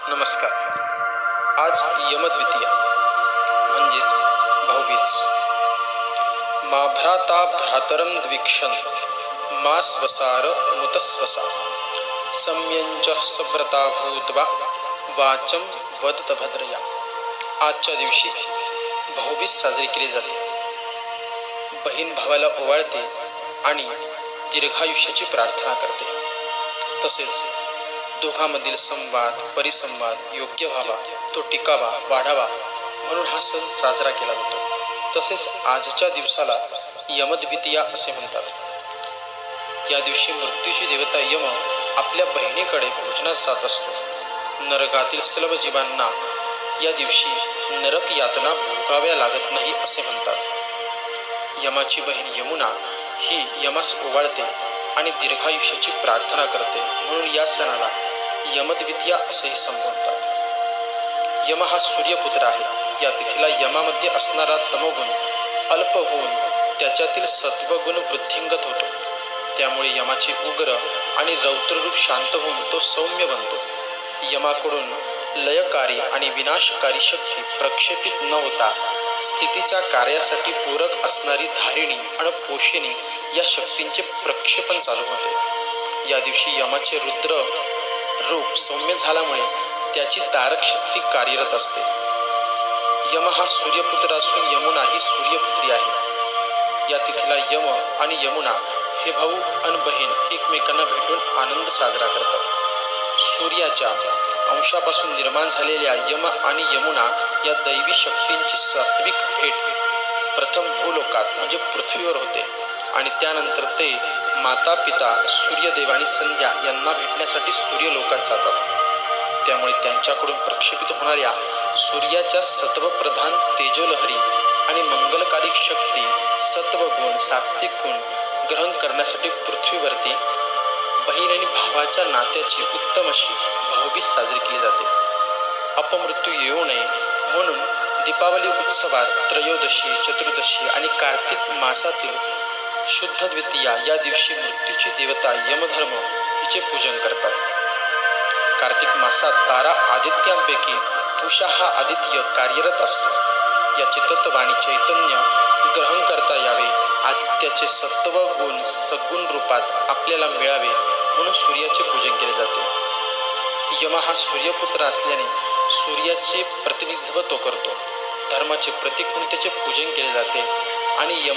नमस्कार. आज यमद्वितीया म्हणजेच भाऊबीज. मा भ्राता भ्रातरं द्विक्षन् मा स्वसार मुतस्वसा सम्यंच सव्रता भूत्वा वाचं वदत भद्रया. आजच्या दिवशी भाऊबीज साजरी केली जाते. बहीण भावाला ओवाळते आणि दीर्घायुष्याची प्रार्थना करते. तसेच दोघांमधील संवाद परिसंवाद योग्य व्हावा, तो टिकावा, वाढावा म्हणून हा सण साजरा केला जातो. तसेच आजच्या दिवसाला यमद्वितीया असे म्हणतात. या दिवशी मृत्यूची देवता यम आपल्या बहिणीकडे भोजनास जात असतो. नरकातील सर्व जीवांना या दिवशी नरक यातना भोगाव्या लागत नाही असे म्हणतात. यमाची बहीण यमुना ही यमास ओवाळते आणि दीर्घायुष्याची प्रार्थना करते म्हणून या सणाला यमद्वितीया असेही संबोधतात. यम हा सूर्यपुत्र आहे. या तिथीला यमामध्ये असणारा तमोगुण अल्प होऊन त्याच्यातील सत्वगुण वृद्धिंगत होतो. त्यामुळे यमाचे उग्र आणि रौद्ररूप शांत होऊन तो सौम्य बनतो. यमाकडून लयकारी आणि विनाशकारी शक्ती प्रक्षेपित न होता स्थितीच्या कार्यासाठी पूरक असणारी धारिणी आणि पोषिणी या शक्तींचे प्रक्षेपण चालू होते. या दिवशी यमाचे रुद्र रूप सौम्य झाल्यामुळे त्याची तारक शक्ती कार्यरत असते. यम हा सूर्यपुत्र असून यमुना ही सूर्यपुत्री आहे. या तिथीला यम आणि यमुना हे भाऊ आणि बहीण एकमेकांना भेटून आनंद साजरा करतात. सूर्याच्या अंशापासून निर्माण झालेल्या यम आणि यमुना या दैवी शक्तींची सात्विक भेट प्रथम भूलोकात म्हणजे पृथ्वीवर होते आणि त्यानंतर ते माता पिता सूर्यदेव आणि संध्या यांना भेटण्यासाठी सूर्यलोकात जातात. त्यामुळे त्यांच्याकडून प्रक्षेपित होणाऱ्या सूर्याच्या सत्वप्रधान तेजोलहरी आणि मंगलकारी शक्ती सत्वगुण सात्विक गुण ग्रहण करण्यासाठी पृथ्वीवरती बहीण आणि भावाच्या नात्याची उत्तम अशी भाऊबीज साजरी केली जाते. अपमृत्यू येऊ नये म्हणून दीपावली उत्सवात त्रयोदशी, चतुर्दशी आणि कार्तिक मासातील शुद्ध द्वितीया या दिवशी मृत्यूची देवता यमधर्म हिचे पूजन करतात. कार्तिक मासात 12 आदित्यांपैकी पुषा हा आदित्य कार्यरत असतो. याचे तत्व आणि चैतन्य ग्रहण करता यावे, आदित्याचे सत्व गुण सद्गुण रूपात आपल्याला मिळावे म्हणून सूर्याचे पूजन केले जाते. यम हा सूर्यपुत्र असल्याने सूर्याचे प्रतिनिधित्व तो करतो. धर्माचे प्रतीक म्हणून त्याचे पूजन केले जाते आणि यम